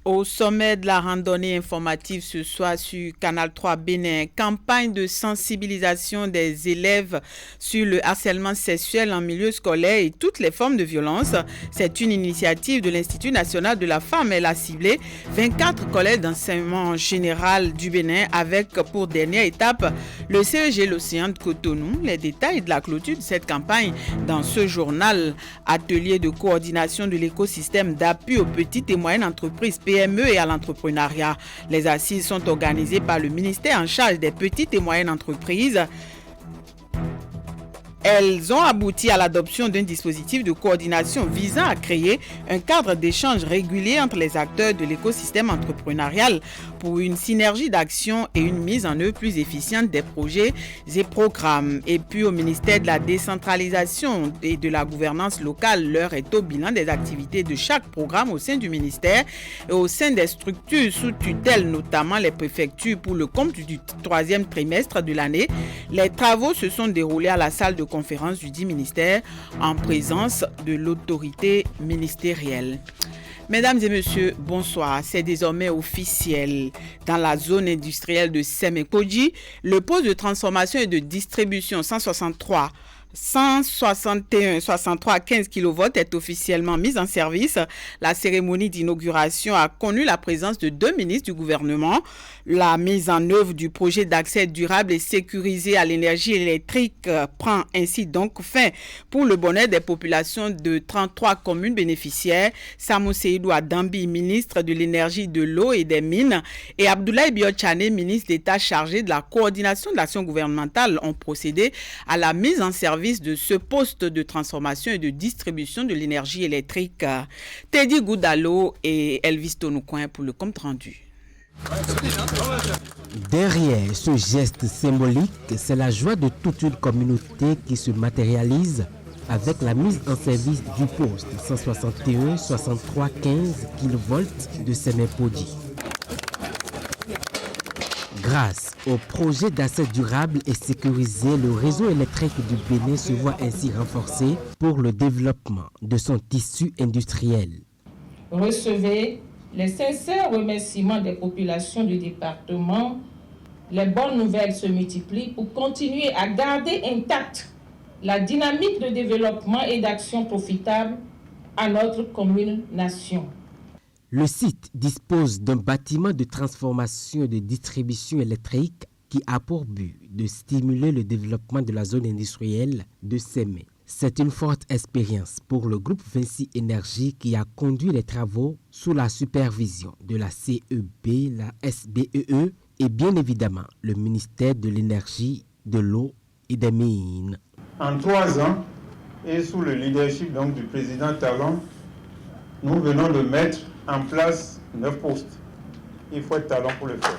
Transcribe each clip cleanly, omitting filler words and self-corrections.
Au sommet de la randonnée informative ce soir sur Canal 3 Bénin, campagne de sensibilisation des élèves sur le harcèlement sexuel en milieu scolaire et toutes les formes de violence. C'est une initiative de l'Institut national de la femme. Elle a ciblé 24 collèges d'enseignement général du Bénin avec pour dernière étape le CEG L'Océan de Cotonou. Les détails de la clôture de cette campagne dans ce journal. Atelier de coordination de l'écosystème d'appui aux petites et moyennes entreprises PME et à l'entrepreneuriat. Les assises sont organisées par le ministère en charge des petites et moyennes entreprises. Elles ont abouti à l'adoption d'un dispositif de coordination visant à créer un cadre d'échange régulier entre les acteurs de l'écosystème entrepreneurial pour une synergie d'action et une mise en œuvre plus efficiente des projets et programmes. Et puis au ministère de la décentralisation et de la gouvernance locale, l'heure est au bilan des activités de chaque programme au sein du ministère et au sein des structures sous tutelle, notamment les préfectures pour le compte du troisième trimestre de l'année. Les travaux se sont déroulés à la salle de conférence du dit ministère en présence de l'autorité ministérielle. Mesdames et messieurs, bonsoir. C'est désormais officiel. Dans la zone industrielle de Semekodji, le poste de transformation et de distribution 161 15 kV est officiellement mis en service. La cérémonie d'inauguration a connu la présence de 2 ministres du gouvernement. La mise en œuvre du projet d'accès durable et sécurisé à l'énergie électrique prend ainsi donc fin pour le bonheur des populations de 33 communes bénéficiaires. Samou Seydou Adambi, ministre de l'énergie, de l'eau et des mines, et Abdoulaye Biotchane, ministre d'État chargé de la coordination de l'action gouvernementale, ont procédé à la mise en service de ce poste de transformation et de distribution de l'énergie électrique. Teddy Goudalo et Elvis Tonoucoin pour le compte rendu. Derrière ce geste symbolique, c'est la joie de toute une communauté qui se matérialise avec la mise en service du poste 161 63 15 kV de Semekodji. Grâce au projet d'accès durable et sécurisé, le réseau électrique du Bénin se voit ainsi renforcé pour le développement de son tissu industriel. Recevez les sincères remerciements des populations du département. Les bonnes nouvelles se multiplient pour continuer à garder intacte la dynamique de développement et d'action profitable à notre commune nation. Le site dispose d'un bâtiment de transformation et de distribution électrique qui a pour but de stimuler le développement de la zone industrielle de Sémé. C'est une forte expérience pour le groupe Vinci Énergie qui a conduit les travaux sous la supervision de la CEB, la SBEE et bien évidemment le ministère de l'Énergie, de l'eau et des mines. En 3 ans, et sous le leadership donc, du président Talon, nous venons de mettre en place 9 postes. Il faut être talent pour le faire.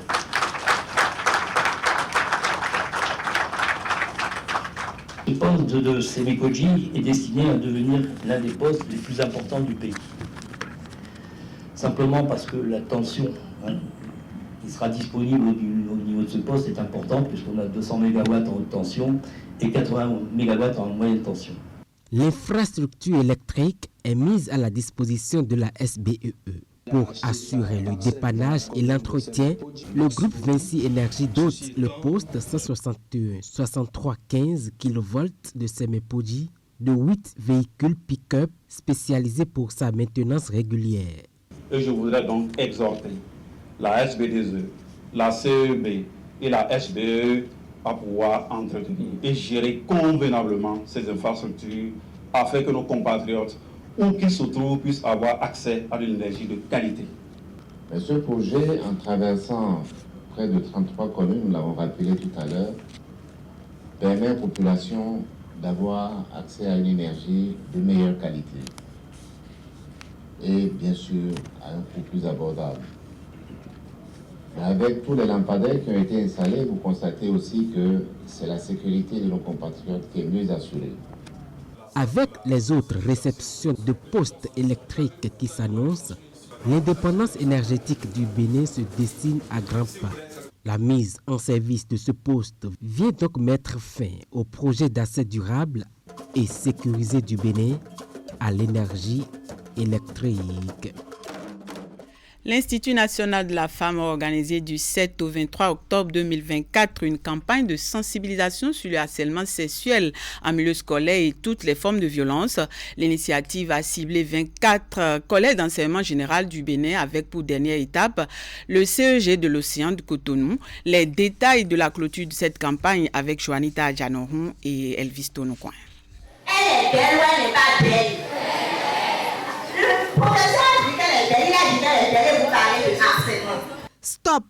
Le poste de Semekodji est destiné à devenir l'un des postes les plus importants du pays. Simplement parce que la tension qui sera disponible au niveau de ce poste est importante, puisqu'on a 200 MW en haute tension et 80 MW en moyenne tension. L'infrastructure électrique est mise à la disposition de la SBEE. Pour assurer le dépannage et l'entretien, le groupe Vinci Énergie dote le poste 161 63 15 kV de Semekodji de 8 véhicules pick-up spécialisés pour sa maintenance régulière. Et je voudrais donc exhorter la SBDE, la CEB et la SBE à pouvoir entretenir et gérer convenablement ces infrastructures afin que nos compatriotes, où qu'ils se trouvent, puissent avoir accès à de l'énergie de qualité. Mais ce projet, en traversant près de 33 communes, nous l'avons rappelé tout à l'heure, permet aux populations d'avoir accès à une énergie de meilleure qualité et bien sûr à un coût plus abordable. Mais avec tous les lampadaires qui ont été installés, vous constatez aussi que c'est la sécurité de nos compatriotes qui est mieux assurée. Avec les autres réceptions de postes électriques qui s'annoncent, l'indépendance énergétique du Bénin se dessine à grands pas. La mise en service de ce poste vient donc mettre fin au projet d'accès durable et sécurisé du Bénin à l'énergie électrique. L'Institut national de la femme a organisé du 7 au 23 octobre 2024 une campagne de sensibilisation sur le harcèlement sexuel en milieu scolaire et toutes les formes de violence. L'initiative a ciblé 24 collèges d'enseignement général du Bénin avec pour dernière étape le CEG de l'Océan de Cotonou. Les détails de la clôture de cette campagne avec Joanita Adjanoron et Elvis Tonocoin. Elle est belle ou elle n'est pas belle? Le professeur dit qu'elle est belle, il a dit qu'elle est belle et vous parlez de harcèlement. Stop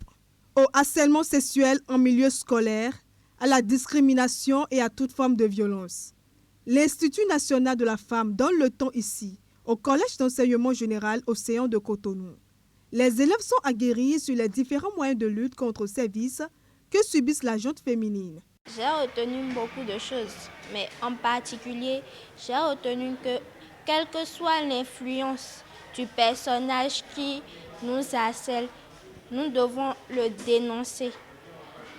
au harcèlement sexuel en milieu scolaire, à la discrimination et à toute forme de violence. L'Institut national de la femme donne le ton ici, au Collège d'enseignement général Océan de Cotonou. Les élèves sont aguerris sur les différents moyens de lutte contre ces vices que subissent la gente féminine. J'ai retenu beaucoup de choses, mais en particulier, j'ai retenu que quelle que soit l'influence du personnage qui nous harcèle, nous devons le dénoncer.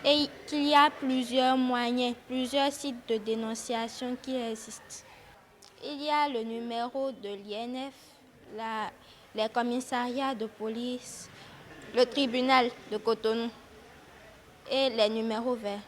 Et qu'il y a plusieurs moyens, plusieurs sites de dénonciation qui existent. Il y a le numéro de l'INF, les commissariats de police, le tribunal de Cotonou et les numéros verts.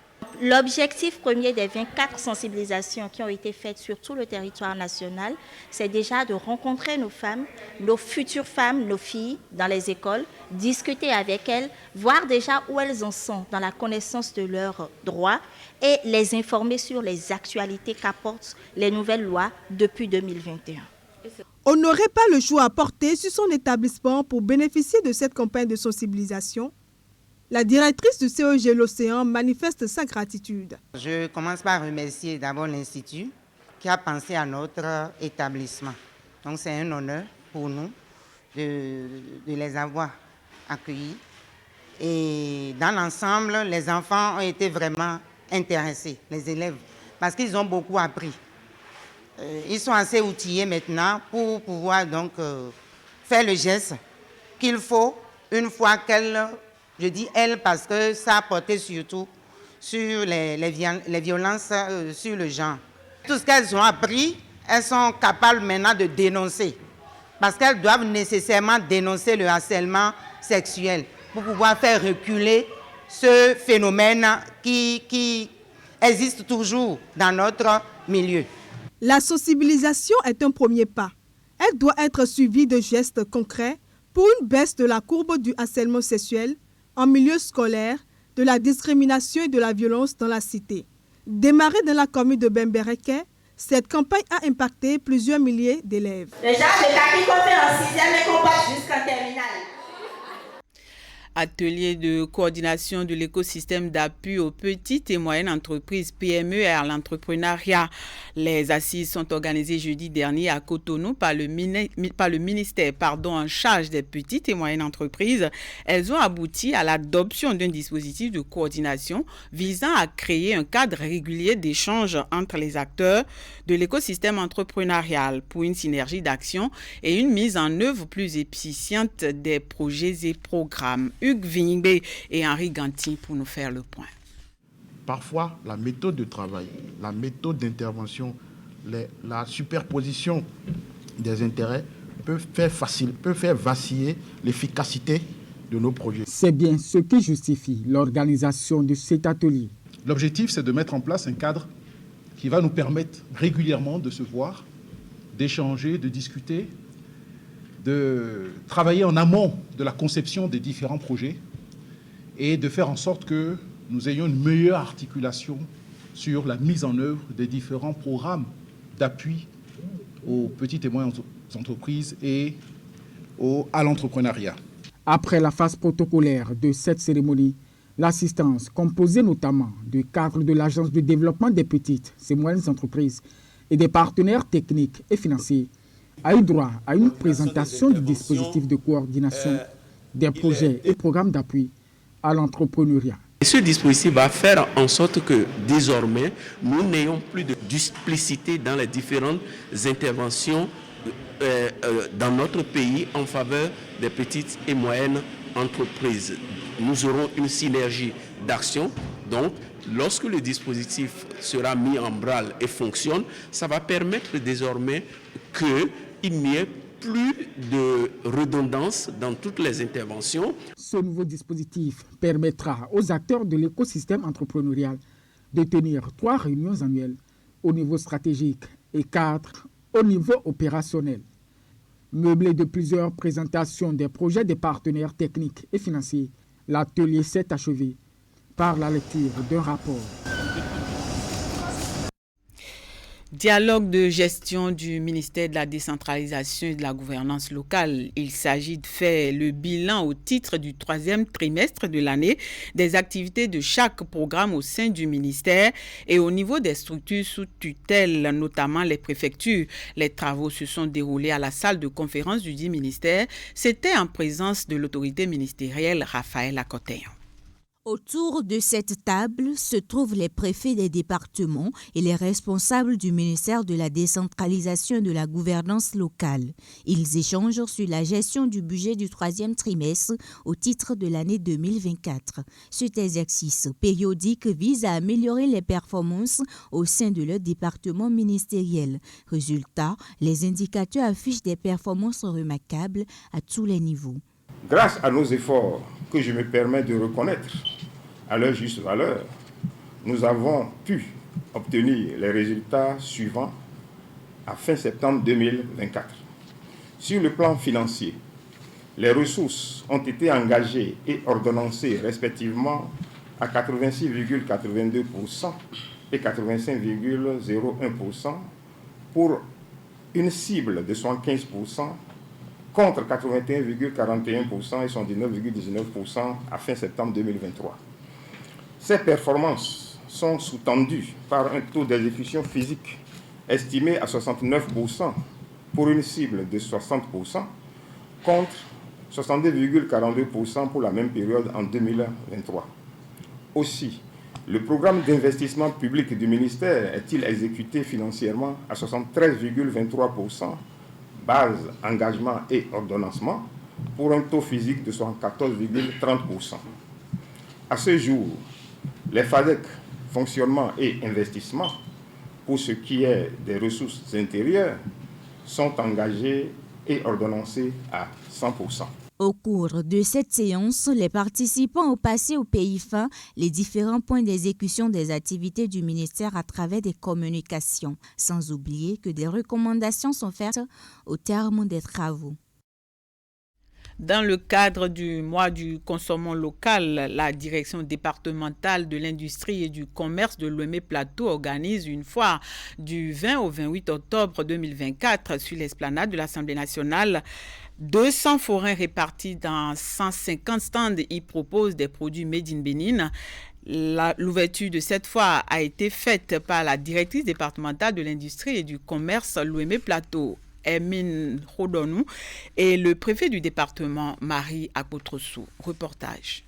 L'objectif premier des 24 sensibilisations qui ont été faites sur tout le territoire national, c'est déjà de rencontrer nos femmes, nos futures femmes, nos filles dans les écoles, discuter avec elles, voir déjà où elles en sont dans la connaissance de leurs droits et les informer sur les actualités qu'apportent les nouvelles lois depuis 2021. On n'aurait pas le choix à porter sur son établissement pour bénéficier de cette campagne de sensibilisation. La directrice du CEG L'Océan manifeste sa gratitude. Je commence par remercier d'abord l'Institut qui a pensé à notre établissement. Donc c'est un honneur pour nous de les avoir accueillis. Et dans l'ensemble, les enfants ont été vraiment intéressés, les élèves, parce qu'ils ont beaucoup appris. Ils sont assez outillés maintenant pour pouvoir donc faire le geste qu'il faut une fois qu'elles... Je dis elles parce que ça a porté surtout sur les violences sur le genre. Tout ce qu'elles ont appris, elles sont capables maintenant de dénoncer. Parce qu'elles doivent nécessairement dénoncer le harcèlement sexuel pour pouvoir faire reculer ce phénomène qui existe toujours dans notre milieu. La sensibilisation est un premier pas. Elle doit être suivie de gestes concrets pour une baisse de la courbe du harcèlement sexuel en milieu scolaire, de la discrimination et de la violence dans la cité. Démarrée dans la commune de Bembereke, cette campagne a impacté plusieurs milliers d'élèves. Le genre de kaki qu'on fait en 6e et qu'on passe jusqu'en terminale. Atelier de coordination de l'écosystème d'appui aux petites et moyennes entreprises PME et à l'entrepreneuriat. Les assises sont organisées jeudi dernier à Cotonou par le ministère en charge des petites et moyennes entreprises. Elles ont abouti à l'adoption d'un dispositif de coordination visant à créer un cadre régulier d'échange entre les acteurs de l'écosystème entrepreneurial pour une synergie d'action et une mise en œuvre plus efficiente des projets et programmes. Hugues Vignibé et Henri Ganti pour nous faire le point. Parfois, la méthode de travail, la méthode d'intervention, la superposition des intérêts peut faire vaciller l'efficacité de nos projets. C'est bien ce qui justifie l'organisation de cet atelier. L'objectif, c'est de mettre en place un cadre qui va nous permettre régulièrement de se voir, d'échanger, de discuter, de travailler en amont de la conception des différents projets et de faire en sorte que nous ayons une meilleure articulation sur la mise en œuvre des différents programmes d'appui aux petites et moyennes entreprises et à l'entrepreneuriat. Après la phase protocolaire de cette cérémonie, l'assistance, composée notamment du cadre de l'Agence de développement des petites et moyennes entreprises et des partenaires techniques et financiers, a eu droit à une présentation du dispositif de coordination des projets et programmes d'appui à l'entrepreneuriat. Et ce dispositif va faire en sorte que désormais, nous n'ayons plus de duplicité dans les différentes interventions dans notre pays en faveur des petites et moyennes entreprises. Nous aurons une synergie d'action. Donc, lorsque le dispositif sera mis en branle et fonctionne, ça va permettre désormais qu'il n'y ait plus de redondance dans toutes les interventions. Ce nouveau dispositif permettra aux acteurs de l'écosystème entrepreneurial de tenir 3 réunions annuelles au niveau stratégique et 4 au niveau opérationnel. Meublé de plusieurs présentations des projets des partenaires techniques et financiers, l'atelier s'est achevé par la lecture d'un rapport. Dialogue de gestion du ministère de la décentralisation et de la gouvernance locale. Il s'agit de faire le bilan au titre du 3e trimestre de l'année des activités de chaque programme au sein du ministère et au niveau des structures sous tutelle, notamment les préfectures. Les travaux se sont déroulés à la salle de conférence du dit ministère. C'était en présence de l'autorité ministérielle Raphaël Akoteyan. Autour de cette table se trouvent les préfets des départements et les responsables du ministère de la décentralisation et de la gouvernance locale. Ils échangent sur la gestion du budget du 3e trimestre au titre de l'année 2024. Cet exercice périodique vise à améliorer les performances au sein de leur département ministériel. Résultat, les indicateurs affichent des performances remarquables à tous les niveaux. Grâce à nos efforts que je me permets de reconnaître à leur juste valeur, nous avons pu obtenir les résultats suivants à fin septembre 2024. Sur le plan financier, les ressources ont été engagées et ordonnancées respectivement à 86,82% et 85,01% pour une cible de 75%, contre 81,41% et 79,19% à fin septembre 2023. Ces performances sont sous-tendues par un taux d'exécution physique estimé à 69% pour une cible de 60%, contre 62,42% pour la même période en 2023. Aussi, le programme d'investissement public du ministère est-il exécuté financièrement à 73,23%, base, engagement et ordonnancement, pour un taux physique de 74,30%. À ce jour, les FADEC, fonctionnement et investissement, pour ce qui est des ressources intérieures, sont engagés et ordonnancés à 100%. Au cours de cette séance, les participants ont passé au pays fin les différents points d'exécution des activités du ministère à travers des communications, sans oublier que des recommandations sont faites au terme des travaux. Dans le cadre du mois du consommant local, la direction départementale de l'industrie et du commerce de Lomé-Plateau organise une foire du 20 au 28 octobre 2024 sur l'esplanade de l'Assemblée nationale. 200 forains répartis dans 150 stands y proposent des produits made in Bénin. L'ouverture de cette foire a été faite par la directrice départementale de l'industrie et du commerce Lomé-Plateau, Emine Rodonou, et le préfet du département, Marie Akotrossou. Reportage.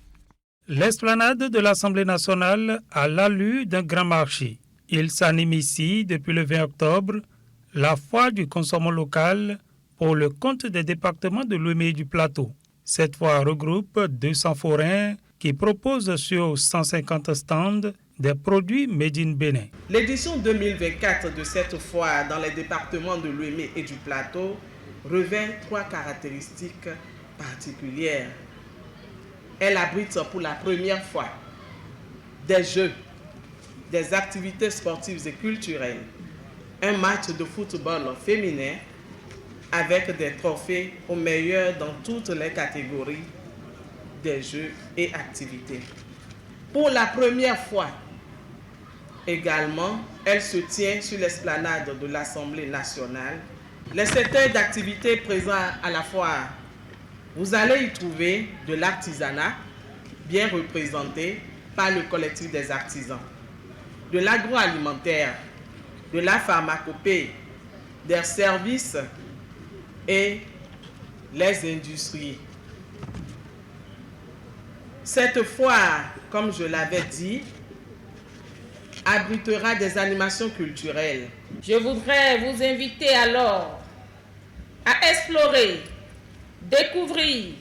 L'esplanade de l'Assemblée nationale a l'allure d'un grand marché. Il s'anime ici depuis le 20 octobre, la foire du consommant local pour le compte des départements de Lomé et du Plateau. Cette foire regroupe 200 forains qui proposent sur 150 stands des produits made in Bénin. L'édition 2024 de cette foire dans les départements de Lomé et du Plateau revêt 3 caractéristiques particulières. Elle abrite pour la première fois des jeux, des activités sportives et culturelles, un match de football féminin avec des trophées aux meilleurs dans toutes les catégories des jeux et activités. Pour la première fois, également, elle se tient sur l'esplanade de l'Assemblée nationale. Les secteurs d'activité présents à la foire, vous allez y trouver de l'artisanat, bien représenté par le collectif des artisans, de l'agroalimentaire, de la pharmacopée, des services et les industries. Cette foire, comme je l'avais dit, abritera des animations culturelles. Je voudrais vous inviter alors à explorer, découvrir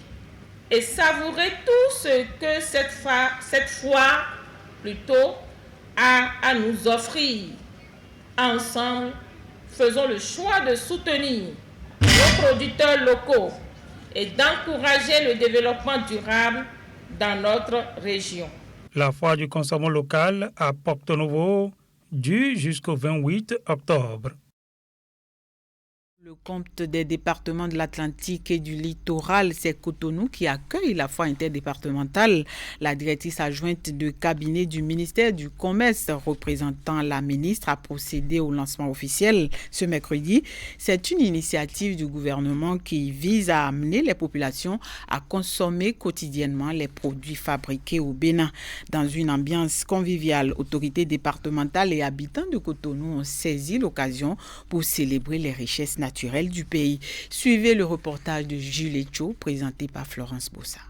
et savourer tout ce que cette foire plutôt a à nous offrir. Ensemble, faisons le choix de soutenir nos producteurs locaux et d'encourager le développement durable dans notre région. La foire du consommant local à Porto Novo dure jusqu'au 28 octobre. Le compte des départements de l'Atlantique et du littoral, c'est Cotonou qui accueille la foire interdépartementale. La directrice adjointe de cabinet du ministère du Commerce représentant la ministre a procédé au lancement officiel ce mercredi. C'est une initiative du gouvernement qui vise à amener les populations à consommer quotidiennement les produits fabriqués au Bénin. Dans une ambiance conviviale, autorités départementales et habitants de Cotonou ont saisi l'occasion pour célébrer les richesses naturelles du pays. Suivez le reportage de Jules Echo présenté par Florence Bossa.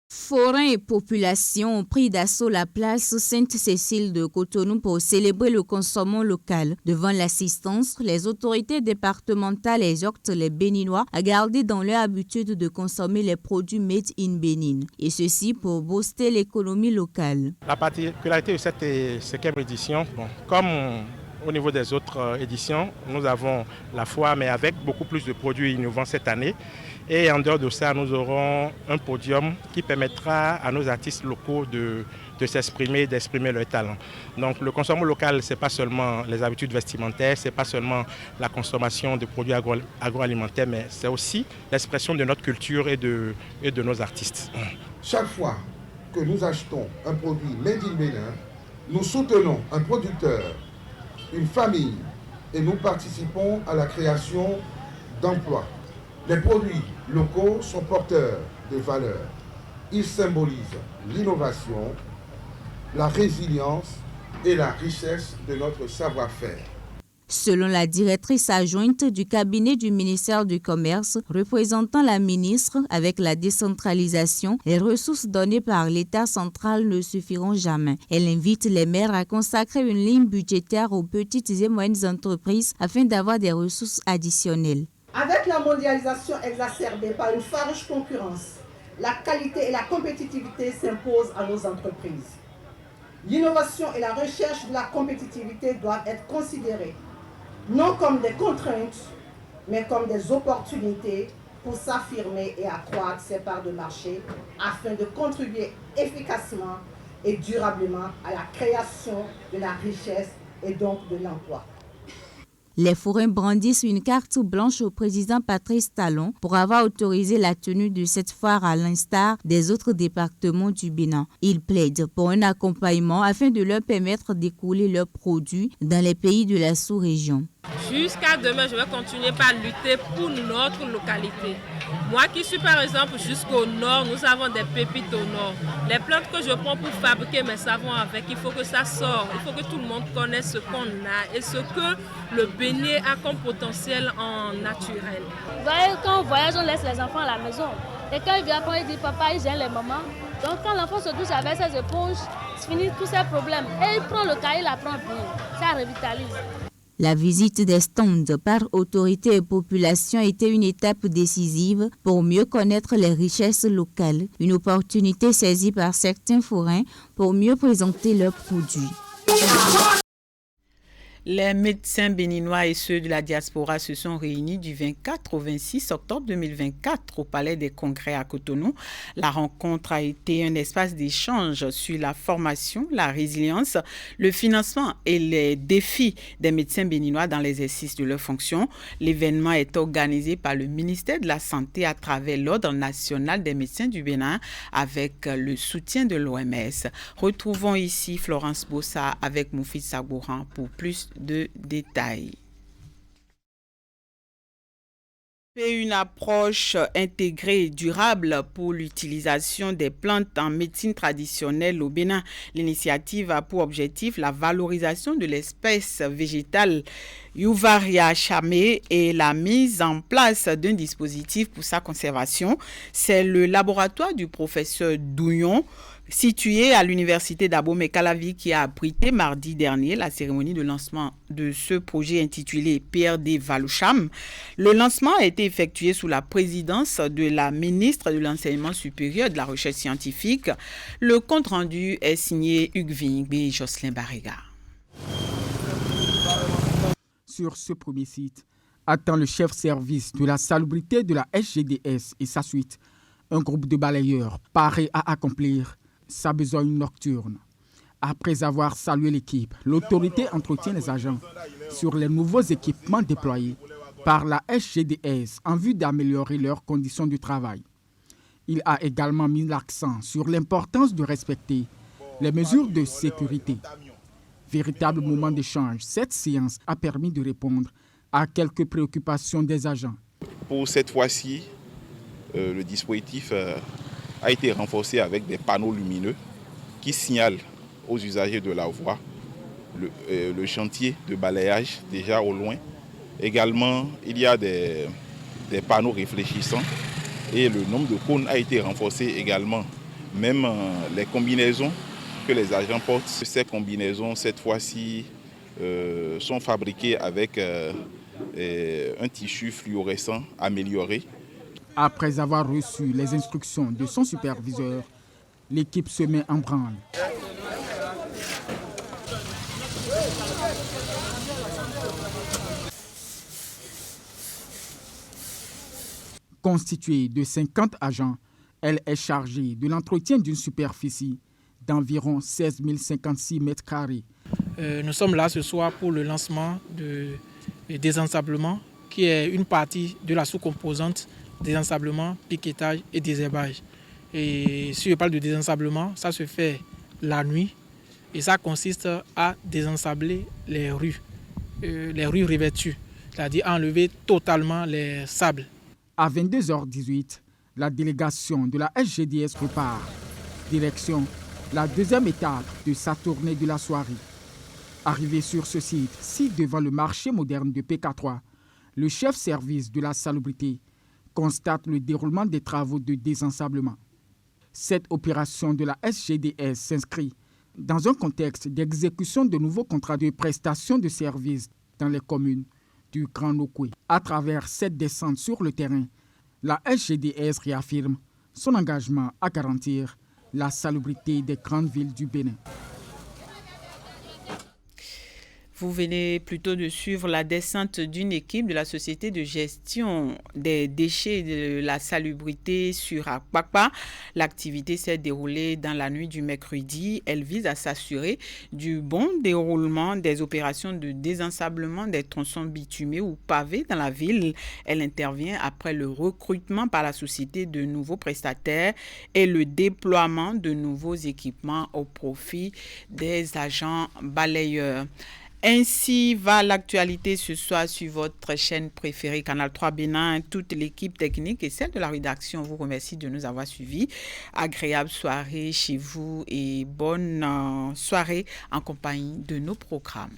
Forains et populations ont pris d'assaut la place Sainte-Cécile de Cotonou pour célébrer le consommant local. Devant l'assistance, les autorités départementales exhortent les Béninois à garder dans leur habitude de consommer les produits made in Bénin, et ceci pour booster l'économie locale. La particularité de cette 5e édition, comme au niveau des autres éditions, nous avons la foire, mais avec beaucoup plus de produits innovants cette année. Et en dehors de ça, nous aurons un podium qui permettra à nos artistes locaux de s'exprimer, d'exprimer leur talent. Donc le consommation local, ce n'est pas seulement les habitudes vestimentaires, ce n'est pas seulement la consommation de produits agroalimentaires, mais c'est aussi l'expression de notre culture et de nos artistes. Chaque fois que nous achetons un produit made in Bénin, nous soutenons un producteur, une famille, et nous participons à la création d'emplois. Les produits locaux sont porteurs de valeurs. Ils symbolisent l'innovation, la résilience et la richesse de notre savoir-faire. Selon la directrice adjointe du cabinet du ministère du Commerce, représentant la ministre, avec la décentralisation, les ressources données par l'État central ne suffiront jamais. Elle invite les maires à consacrer une ligne budgétaire aux petites et moyennes entreprises afin d'avoir des ressources additionnelles. Avec la mondialisation exacerbée par une farouche concurrence, la qualité et la compétitivité s'imposent à nos entreprises. L'innovation et la recherche de la compétitivité doivent être considérées non comme des contraintes, mais comme des opportunités pour s'affirmer et accroître ses parts de marché afin de contribuer efficacement et durablement à la création de la richesse et donc de l'emploi. Les forains brandissent une carte blanche au président Patrice Talon pour avoir autorisé la tenue de cette foire à l'instar des autres départements du Bénin. Ils plaident pour un accompagnement afin de leur permettre d'écouler leurs produits dans les pays de la sous-région. Jusqu'à demain, je vais continuer par lutter pour notre localité. Moi qui suis par exemple jusqu'au nord, nous avons des pépites au nord. Les plantes que je prends pour fabriquer mes savons avec, il faut que ça sorte. Il faut que tout le monde connaisse ce qu'on a et ce que le Bénin a comme potentiel en naturel. Vous voyez, quand on voyage, on laisse les enfants à la maison. Et quand il vient après, il dit papa, il gêne les mamans. Donc quand l'enfant se douche avec ses éponges, c'est fini tous ses problèmes. Et il prend le cahier, il apprend bien. Ça revitalise. La visite des stands par autorités et population était une étape décisive pour mieux connaître les richesses locales, une opportunité saisie par certains forains pour mieux présenter leurs produits. Les médecins béninois et ceux de la diaspora se sont réunis du 24 au 26 octobre 2024 au Palais des Congrès à Cotonou. La rencontre a été un espace d'échange sur la formation, la résilience, le financement et les défis des médecins béninois dans l'exercice de leurs fonctions. L'événement est organisé par le ministère de la Santé à travers l'Ordre national des médecins du Bénin avec le soutien de l'OMS. Retrouvons ici Florence Bossa avec Moufid Sabouran pour plus de détails. Une approche intégrée et durable pour l'utilisation des plantes en médecine traditionnelle au Bénin. L'initiative a pour objectif la valorisation de l'espèce végétale Yuvaria chamé et la mise en place d'un dispositif pour sa conservation. C'est le laboratoire du professeur Douillon, situé à l'université d'Abomey-Calavi, qui a abrité mardi dernier la cérémonie de lancement de ce projet intitulé PRD Valoucham. Le lancement a été effectué sous la présidence de la ministre de l'Enseignement supérieur et de la Recherche scientifique. Le compte-rendu est signé Hugues Ving et Jocelyn Barrega. Sur ce premier site, attend le chef service de la salubrité de la SGDS et sa suite, un groupe de balayeurs paré à accomplir sa besogne nocturne. Après avoir salué l'équipe, l'autorité entretient les agents sur les nouveaux équipements déployés par la SGDS en vue d'améliorer leurs conditions de travail. Il a également mis l'accent sur l'importance de respecter les mesures de sécurité. Véritable moment d'échange, cette séance a permis de répondre à quelques préoccupations des agents. Pour cette fois-ci, le dispositif a été renforcé avec des panneaux lumineux qui signalent aux usagers de la voie le chantier de balayage déjà au loin. Également, il y a des panneaux réfléchissants et le nombre de cônes a été renforcé également. Même les combinaisons que les agents portent, ces combinaisons cette fois-ci sont fabriquées avec un tissu fluorescent amélioré. Après avoir reçu les instructions de son superviseur, l'équipe se met en branle. Constituée de 50 agents, elle est chargée de l'entretien d'une superficie d'environ 16 056 mètres carrés. Nous sommes là ce soir pour le lancement du désensablement, qui est une partie de la sous-composante désensablement, piquetage et désherbage. Et si je parle de désensablement, ça se fait la nuit et ça consiste à désensabler les rues revêtues, c'est-à-dire enlever totalement les sables. À 22h18, la délégation de la SGDS repart. Direction la deuxième étape de sa tournée de la soirée. Arrivé sur ce site devant le marché moderne de PK3, le chef service de la salubrité constate le déroulement des travaux de désensablement. Cette opération de la SGDS s'inscrit dans un contexte d'exécution de nouveaux contrats de prestation de services dans les communes du Grand Nokoué. À travers cette descente sur le terrain, la SGDS réaffirme son engagement à garantir la salubrité des grandes villes du Bénin. Vous venez plutôt de suivre la descente d'une équipe de la société de gestion des déchets et de la salubrité sur Akpakpa. L'activité s'est déroulée dans la nuit du mercredi. Elle vise à s'assurer du bon déroulement des opérations de désensablement des tronçons bitumés ou pavés dans la ville. Elle intervient après le recrutement par la société de nouveaux prestataires et le déploiement de nouveaux équipements au profit des agents balayeurs. Ainsi va l'actualité ce soir sur votre chaîne préférée Canal 3 Bénin. Toute l'équipe technique et celle de la rédaction vous remercie de nous avoir suivis. Agréable soirée chez vous et bonne soirée en compagnie de nos programmes.